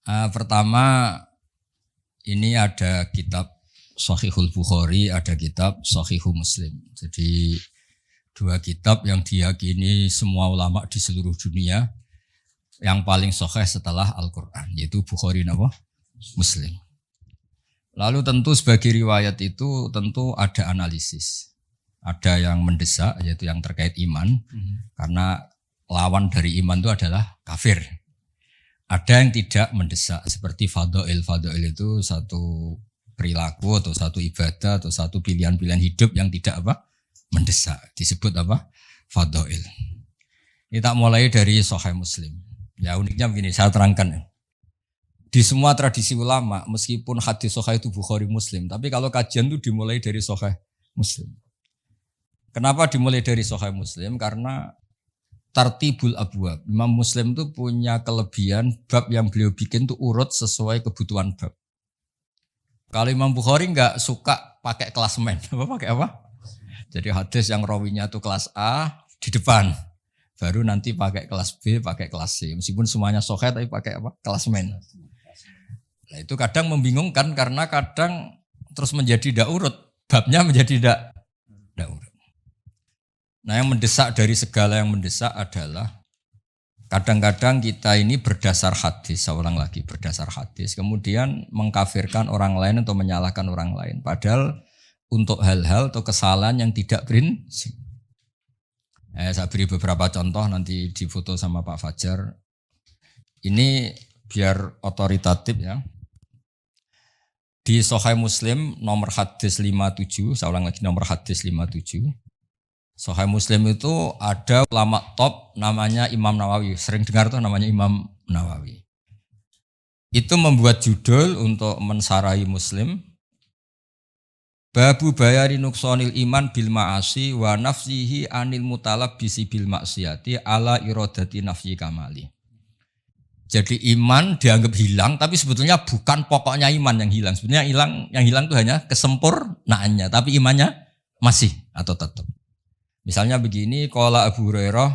Pertama, ini ada kitab Shahihul Bukhari, ada kitab Shahihul Muslim. Jadi dua kitab yang diyakini semua ulama di seluruh dunia yang paling sahih setelah Al-Quran, yaitu Bukhari dan Muslim. Lalu tentu sebagai riwayat itu tentu ada analisis. Ada yang mendesak, yaitu yang terkait iman, karena lawan dari iman itu adalah kafir. Ada yang tidak mendesak, seperti fadha'il. Fadha'il itu satu perilaku atau satu ibadah atau satu pilihan-pilihan hidup yang tidak mendesak. Disebut fadha'il. Kita mulai dari Sahih Muslim. Ya uniknya begini, saya terangkan. Di semua tradisi ulama, meskipun hadis Sahih itu Bukhari Muslim, tapi kalau kajian itu dimulai dari Sahih Muslim. Kenapa dimulai dari Sahih Muslim? Karena tartibul abwab. Imam Muslim itu punya kelebihan bab yang beliau bikin itu urut sesuai kebutuhan bab. Kalau Imam Bukhari enggak suka pakai klasemen. Pakai apa? Jadi hadis yang rawinya itu kelas A di depan. Baru nanti pakai kelas B, pakai kelas C. Meskipun semuanya sahih tapi pakai klasemen. Nah, itu kadang membingungkan karena kadang terus menjadi tidak urut. Babnya menjadi tidak urut. Nah, yang mendesak dari segala yang mendesak adalah kadang-kadang kita ini berdasar hadis, saya ulang lagi, berdasar hadis, kemudian mengkafirkan orang lain atau menyalahkan orang lain. Padahal untuk hal-hal atau kesalahan yang tidak prinsip. Saya beri beberapa contoh nanti difoto sama Pak Fajar. Ini biar otoritatif ya. Di Sahih Muslim nomor hadis 57, saya ulang lagi nomor hadis 57. Sahih Muslim itu ada ulama top namanya Imam Nawawi. Sering dengar tuh namanya Imam Nawawi. Itu membuat judul untuk mensarahi Muslim. Babu bayari nuksonil iman bil ma'asi wa nafsihi anil mutalab bisi bil maksiati ala irodati nafsi kamali. Jadi iman dianggap hilang, tapi sebetulnya bukan pokoknya iman yang hilang. Sebetulnya yang hilang itu hanya kesempurnaannya, tapi imannya masih atau tetap. Misalnya begini, qala Abu Hurairah,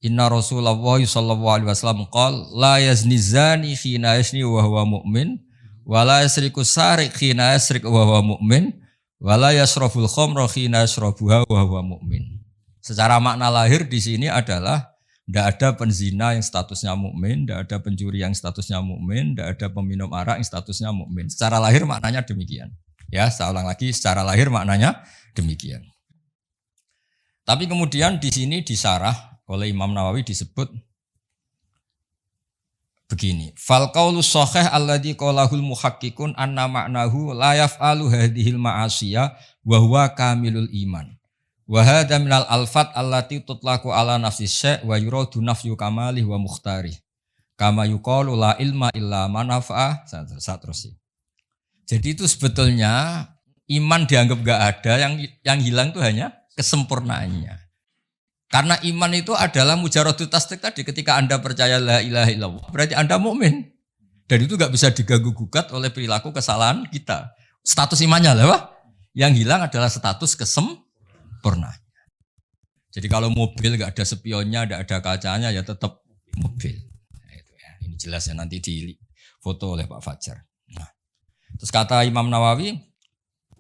inna Rasulullah sallallahu alaihi wasallam qala la yazni zani khina yazni wa huwa mu'min wa la yasriku sariq khina yasriq wa huwa mu'min wa la yasrabul khamra khina yasrabuha wa huwa mu'min. Secara makna lahir di sini adalah tidak ada penzina yang statusnya mukmin, tidak ada pencuri yang statusnya mukmin, tidak ada peminum arak yang statusnya mukmin. Secara lahir maknanya demikian. Ya, saya ulang lagi, secara lahir maknanya demikian. Tapi kemudian di sini disarah oleh Imam Nawawi disebut begini. Fal qaulu shahih alladzi qalahul muhaqqiqun anna ma'nahu la yaf'alu hadhil ma'asiya wa huwa kamilul iman. Wa hadza minal alfat allati tutlaqu ala nafsi syai' wa yuradu nafyu kamalih wa mukhtari. Kama yuqalu la ilma illa man nafa'a. Terus. Jadi itu sebetulnya iman dianggap enggak ada, yang hilang itu hanya kesempurnaannya. Karena iman itu adalah mujaradut tasdik tadi. Ketika Anda percaya la ilaha illallah, berarti Anda mukmin. Dan itu gak bisa diganggu gugat oleh perilaku kesalahan kita. Status imannya lah, yang hilang adalah status kesempurnaan. Jadi kalau mobil gak ada spionnya, gak ada kacanya, ya tetap mobil. Nah, itu ya. Ini jelas ya, nanti di foto oleh Pak Fajar. Nah, terus kata Imam Nawawi,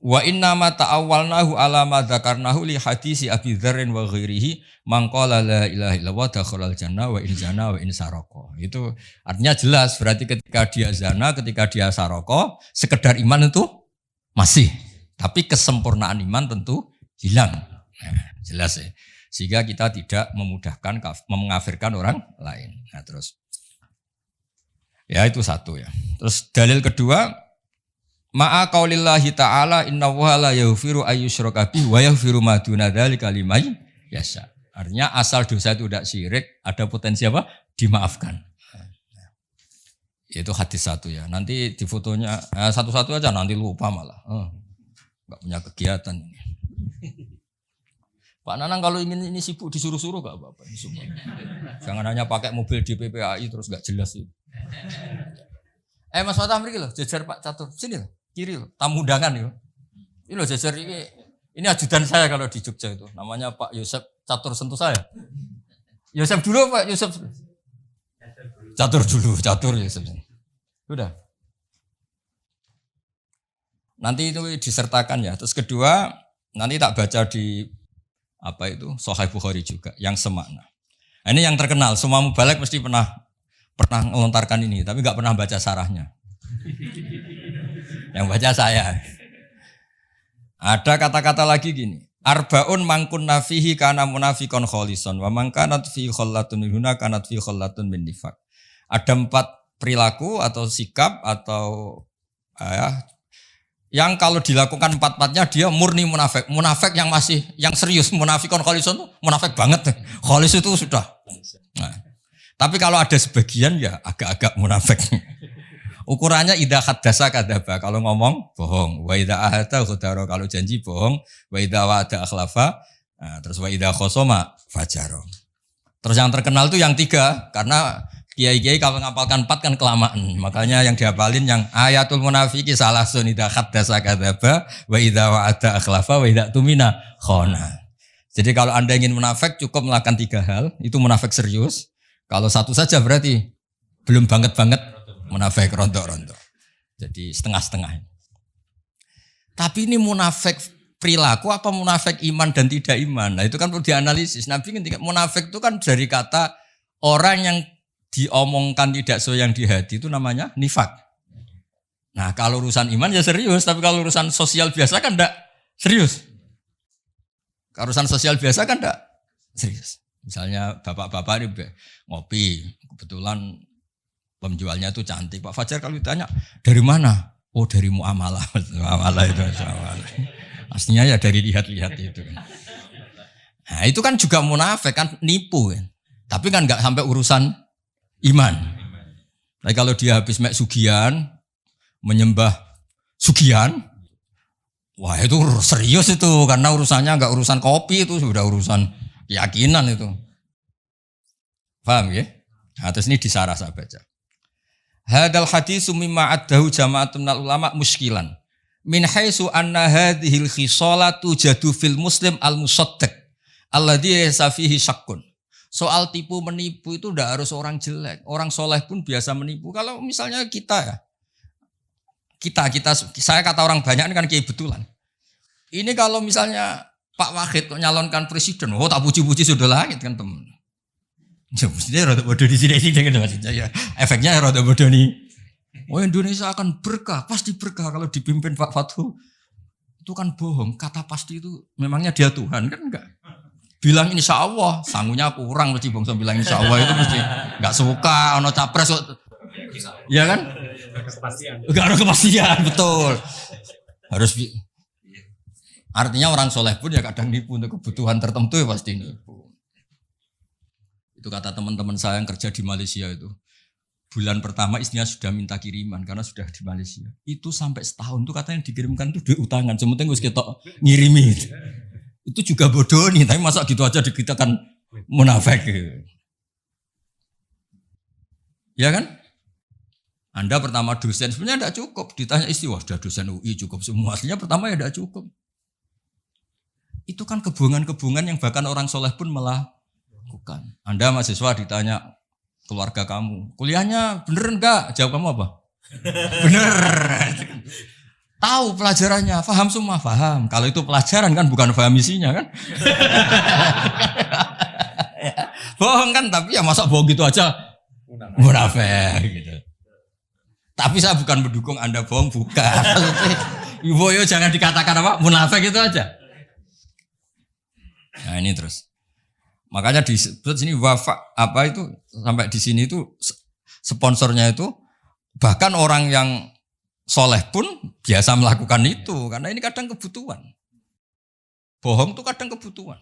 wa inna ma ta'awwalnahu ala ma dzakarnahu li hadisi Abi Dzarrin wa ghairihi man qala la ilaha illallah dakhalal jannah wa in zana wa in saraqa. Itu artinya jelas, berarti ketika dia zina, ketika dia saraqa, sekedar iman itu masih, tapi kesempurnaan iman tentu hilang. Nah, jelas ya. Sehingga kita tidak memudahkan mengafirkan orang lain. Nah, terus ya itu satu ya. Terus dalil kedua, ma'a qaulillahi ta'ala innallaha la yaghfiru ayyushraka bihi wa yaghfiru ma duna dzalika liman yasha. Artinya asal dosa itu tidak syirik, ada potensi apa? Dimaafkan. Itu hadis satu ya. Nanti di fotonya satu-satu aja, nanti lupa malah. Enggak punya kegiatan ini. Pak Nanang kalau ingin ini sibuk disuruh-suruh enggak apa-apa. Jangan hanya pakai mobil di PPAI terus enggak jelas itu. Mas Fatah mriki lho, jejer Pak Catur. Sini lho. Kiri loh, tamu undangan ya. Ini loh jajar ini ajudan saya kalau di Jogja itu. Namanya Pak Yosef Catur Sentuh saya. Yosef dulu Pak Yosef. Catur dulu, Catur Yosef. Sudah. Nanti itu disertakan ya. Terus kedua, nanti tak baca di apa itu Sahih Bukhari juga yang semakna. Nah, ini yang terkenal, semua mubalek mesti pernah melontarkan ini, tapi nggak pernah baca sarahnya. Yang baca saya. Ada kata-kata lagi gini. Arbaun mangkun nafihi kana munafikon kholison wa mangkanat fi khollatun minhuna kanat fi khollatun min nifaq. Ada 4 perilaku atau sikap atau yang kalau dilakukan 4-4-nya dia murni munafik. Munafik yang serius, munafikon kholison itu munafik banget. Kholis itu sudah. Nah, tapi kalau ada sebagian ya agak-agak munafik. Ukurannya idza haddasa kadzaba, kalau ngomong bohong, wa idza ahada ghadara, kalau janji bohong, wa idza wa'ada akhlafa, nah, terus wa idza khosoma fajara. Terus yang terkenal itu yang 3, karena kiai-kiai kalau ngapalkan 4 kan kelamaan. Makanya yang dihafalin yang ayatul munafiki salasun idza haddasa kadzaba wa idza wa'ada akhlafa wa idza tumina khana. Jadi kalau Anda ingin munafik cukup melakukan 3 hal, itu munafik serius. Kalau 1 saja berarti belum banget-banget munafik rontok-rontok. Jadi setengah-setengah. Tapi ini munafik perilaku apa munafik iman dan tidak iman? Nah itu kan perlu dianalisis. Nabi ketika munafik itu kan dari kata orang yang diomongkan tidak sesuai yang di hati itu namanya nifak. Nah kalau urusan iman ya serius, tapi kalau urusan sosial biasa kan enggak serius. Kalau urusan sosial biasa kan enggak serius. Misalnya bapak-bapak ini ngopi, kebetulan penjualnya itu cantik. Pak Fajar kalau ditanya, dari mana? Oh dari muamalah. Muamalah itu. Aslinya ya dari lihat-lihat itu. Nah itu kan juga munafik kan, nipu kan. Tapi kan enggak sampai urusan iman. Tapi kalau dia habis mek sugihan, menyembah sugihan, wah itu serius itu, karena urusannya enggak urusan kopi, itu sudah urusan keyakinan itu. Paham ya? Nah, terus ini disarah saya baca. Hadal haditsu mimma addahu jama'atun minal ulama muskilan. Min haitsu anna hadhil khisalatu jadu fil muslim al-musaddiq alladhi laysa fihi syakkun. Soal tipu menipu itu tidak harus orang jelek. Orang soleh pun biasa menipu. Kalau misalnya kita, saya kata orang banyak ini kan kiai betulan. Ini kalau misalnya Pak Wahid nyalonkan presiden, oh tak puji-puji sudah langit kan teman. Ya mestinya rada bodoh di sini kan maksudnya ya. Efeknya rada bodoh nih. Oh Indonesia akan berkah, pasti berkah kalau dipimpin Pak Fathu. Itu kan bohong. Kata pasti itu memangnya dia Tuhan kan enggak. Bilang insya Allah, sangunya kurang mesti bangsa bilang insya Allah itu mesti nggak suka, ono capres, ya kan? Nggak ada kepastian, betul. Harus, artinya orang soleh pun ya kadang nipu untuk kebutuhan tertentu ya pasti nipu. Itu kata teman-teman saya yang kerja di Malaysia itu. Bulan pertama istrinya sudah minta kiriman karena sudah di Malaysia. Itu sampai setahun tuh katanya dikirimkan tuh duit utangan. Sementing gue ketok ngirimi. Itu juga bodoh nih, tapi masa gitu aja dikitakan munafik. Ya kan? Anda pertama dosen, sebenarnya tidak cukup. Ditanya istri, wah sudah dosen UI cukup semua. Aslinya pertama ya tidak cukup. Itu kan kebohongan-kebohongan yang bahkan orang soleh pun melakukan. Anda mahasiswa ditanya keluarga kamu, kuliahnya bener enggak? Jawab kamu apa? Bener. Tahu pelajarannya, paham semua, paham. Kalau itu pelajaran kan bukan paham isinya kan. Bohong kan, tapi ya masa bohong gitu aja. Munafik gitu. Tapi saya bukan mendukung Anda bohong, bukan. Ibu yo jangan dikatakan apa, munafik itu aja. Nah ini terus. Makanya disebut sini wafa apa itu sampai di sini itu sponsornya itu bahkan orang yang soleh pun biasa melakukan itu karena ini kadang kebutuhan. Bohong itu kadang kebutuhan.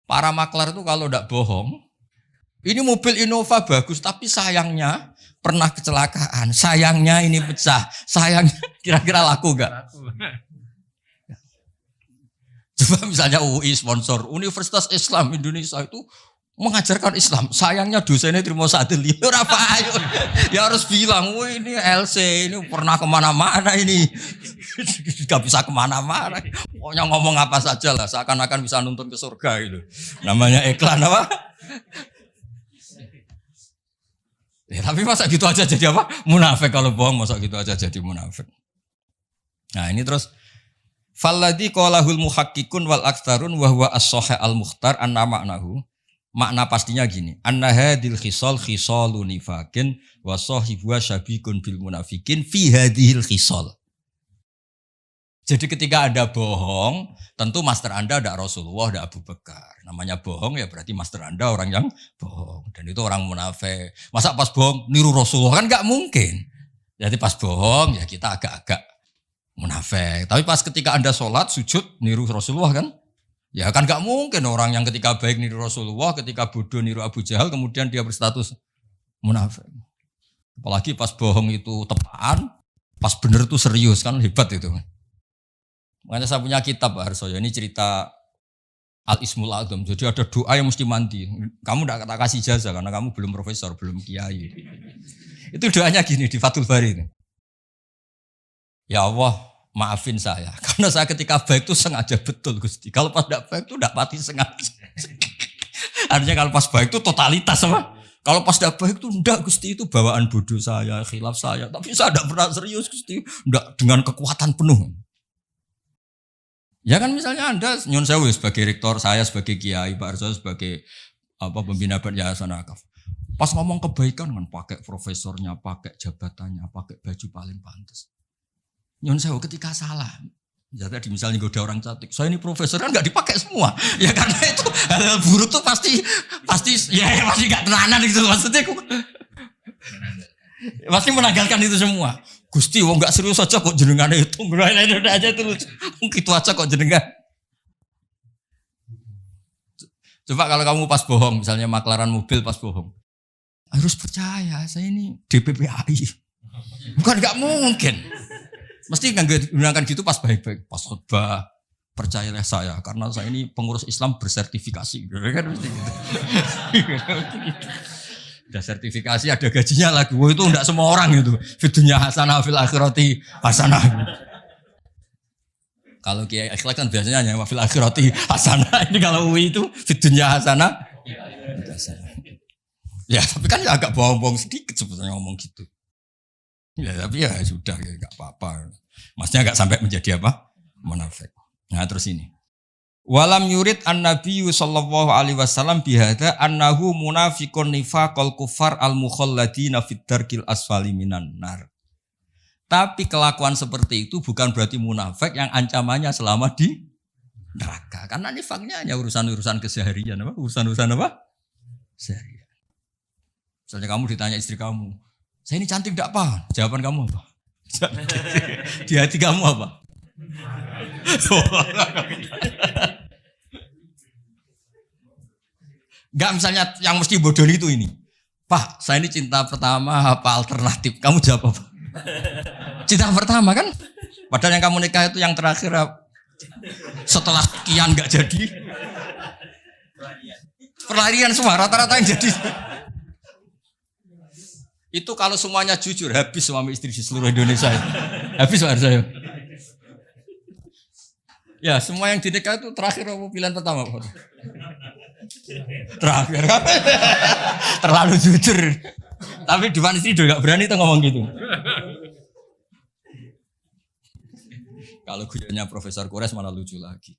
Para maklar itu kalau tidak bohong, ini mobil Innova bagus tapi sayangnya pernah kecelakaan, sayangnya ini pecah, sayangnya kira-kira laku enggak? Coba misalnya UI sponsor Universitas Islam Indonesia itu mengajarkan Islam, sayangnya dosennya terima satu liur apa ayo, ya harus bilang, wah ini LC ini pernah kemana-mana ini, nggak bisa kemana-mana, pokoknya ngomong apa saja lah, seakan-akan bisa nuntun ke surga gitu, namanya iklan apa? Ya, tapi masa gitu aja jadi apa? Munafik. Kalau bohong masa gitu aja jadi munafik. Nah ini terus falladzi qalahul muhaqqiqun wal aktsarun wa huwa as-shahih al-mukhtar anna ma'nahu. Makna pastinya gini, anna hadhil khisal khisalun nifakin wa sahibuha syabikun bil munafikin fi hadhil khisal. Jadi ketika Anda bohong, tentu master Anda ada Rasulullah, ada Abu Bakar. Namanya bohong ya berarti master Anda orang yang bohong. Dan itu orang munafik. Masa pas bohong niru Rasulullah kan gak mungkin. Jadi pas bohong ya kita agak-agak munafik. Tapi pas ketika Anda sholat, sujud, niru Rasulullah kan? Ya kan gak mungkin orang yang ketika baik niru Rasulullah, ketika bodoh niru Abu Jahal, kemudian dia berstatus munafik. Apalagi pas bohong itu tepaan, pas bener itu serius kan hebat itu. Makanya saya punya kitab Pak Harsoyo, ini cerita Al-Ismul Adzam. Jadi ada doa yang mesti mandi. Kamu tidak kasih jasa karena kamu belum profesor, belum kiai. Itu doanya gini di Fathul Bari ini. Ya Allah, maafin saya. Karena saya ketika baik itu sengaja betul Gusti. Kalau pas tidak baik itu tidak pati sengaja. Artinya kalau pas baik itu totalitas apa? Kalau pas tidak baik itu enggak Gusti, itu bawaan bodoh saya, khilaf saya. Tapi saya tidak pernah serius Gusti. Enggak dengan kekuatan penuh. Ya kan misalnya Anda Nyun Sewu sebagai rektor, saya sebagai kiai, Pak Arso sebagai pembina Yayasan Akaf. Pas ngomong kebaikan kan pakai profesornya, pakai jabatannya, pakai baju paling pantas. Nyun Sewu ketika salah, ya tadi misalnya goda orang cantik, saya ini profesor kan nggak dipakai semua, ya karena itu hal buruk tuh pasti nggak tenanan gitu maksudnya, pasti menanggalkan itu semua. Gusti, wong nggak serius aja kok jenengan itu, udah aja terus, gitu aja kok jenengan. Coba kalau kamu pas bohong, misalnya maklaran mobil pas bohong, harus percaya saya ini DPPAI, bukan nggak mungkin. Mesti nggak gunakan gitu pas baik-baik, pas khutbah percayalah saya karena saya ini pengurus Islam bersertifikasi, kan mesti gitu. Ada sertifikasi, ada gajinya lagi. Wah itu enggak semua orang itu. Fidunya hasanah fil akhirati hasanah. Kalau kiai akhlak kan biasanya hanya fil akhirati hasanah. Ini kalau UI itu fidunya hasanah. Ya tapi kan agak bohong-bohong sedikit sebetulnya ngomong gitu. Ya tapi ya sudah, ya enggak apa-apa. Maksudnya enggak sampai menjadi apa? Munafik. Nah terus ini. Walam yurid an-nabiyyu sallallahu alaihi wasallam bihadza annahu munafiqun nifaqal kufar al-mukhalladina fid darkil asfali minan nar. Tapi kelakuan seperti itu bukan berarti munafik yang ancamannya selama di neraka. Karena nifaknya hanya urusan-urusan keseharian apa? Urusan-urusan apa? Seharian. Misalnya kamu ditanya istri kamu, "Saya ini cantik enggak, Pak?" Jawaban kamu apa? Di hati kamu apa? Enggak, misalnya yang mesti bodoh itu ini. Pak, saya ini cinta pertama apa alternatif? Kamu jawab apa? Cinta pertama kan? Padahal yang kamu nikah itu yang terakhir setelah sekian enggak jadi. Perlarian semua, rata-rata yang jadi. Itu kalau semuanya jujur, habis suami istri di seluruh Indonesia. Habis Pak saya. Ya, semua yang dinikah itu terakhir apa pilihan pertama Pak? Terakhir kan? Terlalu jujur. Tapi depan istri juga gak berani tuh ngomong gitu. Kalau guyonnya Profesor Kures malah lucu lagi.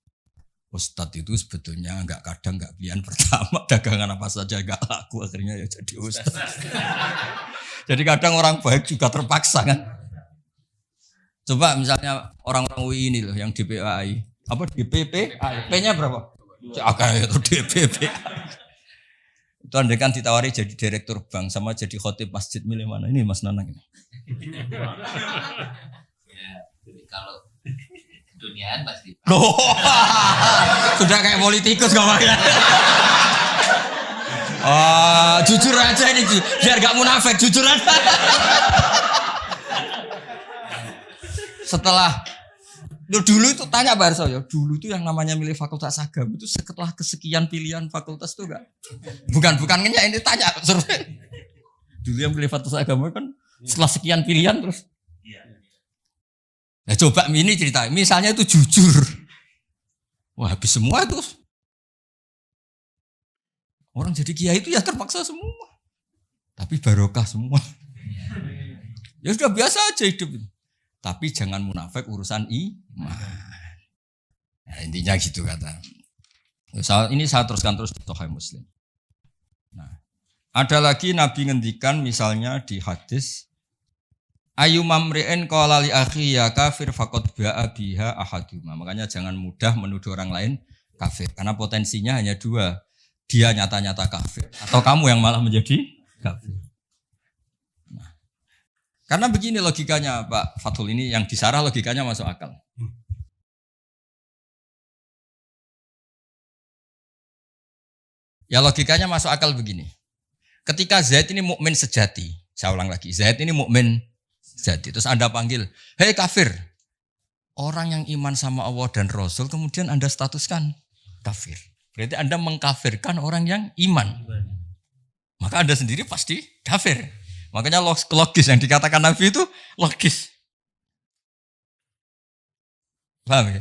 Ustadz itu sebetulnya kadang nggak pilihan pertama, dagangan apa saja nggak laku akhirnya ya jadi ustadz. Jadi kadang orang baik juga terpaksa kan. Coba misalnya orang-orang UI ini loh yang DPPAI, apa DPPAI, P-nya berapa? Kayak itu DPPAI. Itu andai kan ditawari jadi direktur bank sama jadi khotib masjid, milih mana? Ini Mas Nanang ini. Ya, jadi kalau duniaan pasti. Loh, sudah kayak politikus ngomongnya. Jujur aja ini, biar gak munafik, jujur aja. Setelah dulu itu tanya Pak Arso, dulu itu yang namanya milih fakultas agama itu setelah kesekian pilihan fakultas itu enggak? Bukannya ini tanya survei. Dulu yang milih fakultas agama kan setelah sekian pilihan terus. Nah, coba ini cerita, misalnya itu jujur. Wah, habis semua itu. Orang jadi kiai itu ya terpaksa semua. Tapi barokah semua. Ya sudah biasa aja hidup. Tapi jangan munafik urusan iman. Nah, intinya gitu kata. Ini saya teruskan terus di Sahih Muslim. Nah, ada lagi Nabi ngendikan misalnya di hadis ayu mamri'in qala li akhi ya kafir faqad ba'a biha ahaduma. Makanya jangan mudah menuduh orang lain kafir karena potensinya hanya dua. Dia nyata-nyata kafir atau kamu yang malah menjadi kafir. Nah, karena begini logikanya Pak Fathul ini yang disarah logikanya masuk akal. Ya logikanya masuk akal begini. Ketika Zaid ini mukmin sejati, saya ulang lagi, Zaid ini mukmin sejati. Terus Anda panggil, hei kafir. Orang yang iman sama Allah dan Rasul kemudian Anda statuskan kafir. Berarti Anda mengkafirkan orang yang iman. Maka Anda sendiri pasti kafir. Makanya logis yang dikatakan Nabi itu logis. Paham ya?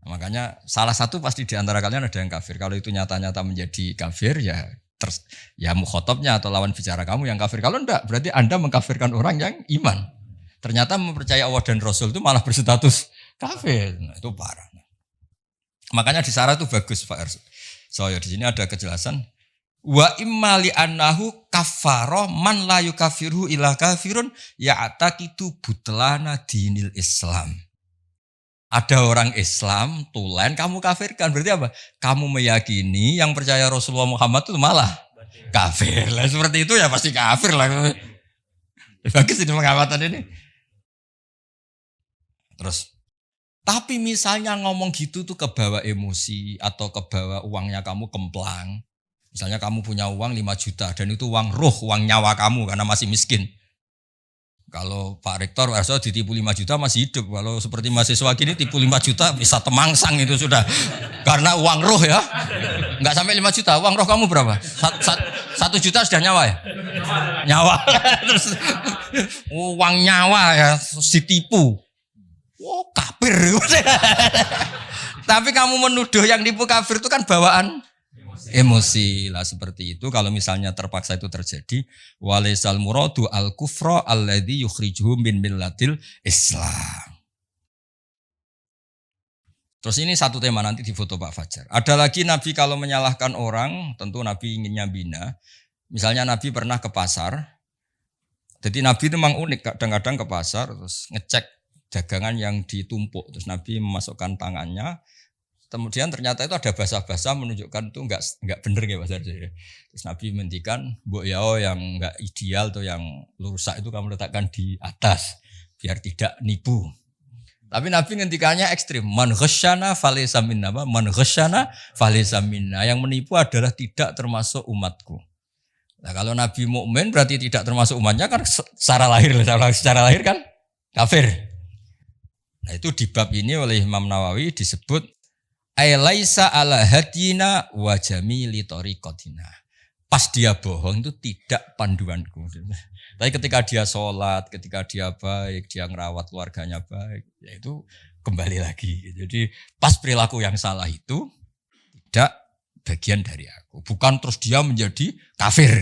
Makanya salah satu pasti di antara kalian ada yang kafir. Kalau itu nyata-nyata menjadi kafir ya mukhotobnya atau lawan bicara kamu yang kafir. Kalau enggak berarti Anda mengkafirkan orang yang iman. Ternyata mempercayai Allah dan Rasul itu malah berstatus kafir. Nah, itu parah. Makanya di Sarah itu bagus Pak Ersu. So ya di sini ada kejelasan. Wa immali annahu kafaro man la yukafiru ila kafirun ya'taqidu butlana dinil Islam. Ada orang Islam, tulen, kamu kafirkan. Berarti apa? Kamu meyakini yang percaya Rasulullah Muhammad itu malah kafir. Lah seperti itu ya pasti kafir lah. Bagus ini pengamatan ini. Terus, tapi misalnya ngomong gitu tuh kebawa emosi atau kebawa uangnya kamu kemplang. Misalnya kamu punya uang 5 juta dan itu uang ruh, uang nyawa kamu karena masih miskin. Kalau Pak Rektor Warso ditipu 5 juta masih hidup. Kalau seperti mahasiswa gini tipu 5 juta bisa temangsang itu sudah. Karena uang roh ya. Enggak sampai 5 juta. Uang roh kamu berapa? 1 juta sudah nyawa ya? Nyawa. Terus uang nyawa ya ditipu. Oh kafir. Tapi kamu menuduh yang tipu kafir itu kan bawaan emosi lah seperti itu. Kalau misalnya terpaksa itu terjadi, walaisal muradu al kufra alladzi yukhrijuhum min millatil Islam. Terus ini satu tema nanti di foto Pak Fajar. Ada lagi Nabi kalau menyalahkan orang, tentu Nabi inginnya bina. Misalnya Nabi pernah ke pasar. Jadi Nabi itu memang unik, kadang-kadang ke pasar terus ngecek dagangan yang ditumpuk. Terus Nabi memasukkan tangannya. Kemudian ternyata itu ada basah-basah menunjukkan itu enggak benar ya Mas Arjo ya. Terus Nabi menghentikan, mbok yao yang enggak ideal atau yang rusak itu kamu letakkan di atas biar tidak nipu. Tapi Nabi ngendikannya ekstrim. Man ghasyana falaysa minna. Man ghasyana falaysa minna. Yang menipu adalah tidak termasuk umatku. Nah, kalau Nabi mukmin berarti tidak termasuk umatnya kan secara lahir kan kafir. Nah, itu di bab ini oleh Imam Nawawi disebut Ailaisa ala hadina wa jamili tariqatina. Pas dia bohong itu tidak panduanku. Tapi ketika dia sholat, ketika dia baik, dia ngerawat keluarganya baik, ya itu kembali lagi. Jadi pas perilaku yang salah itu tidak bagian dari aku. Bukan terus dia menjadi kafir.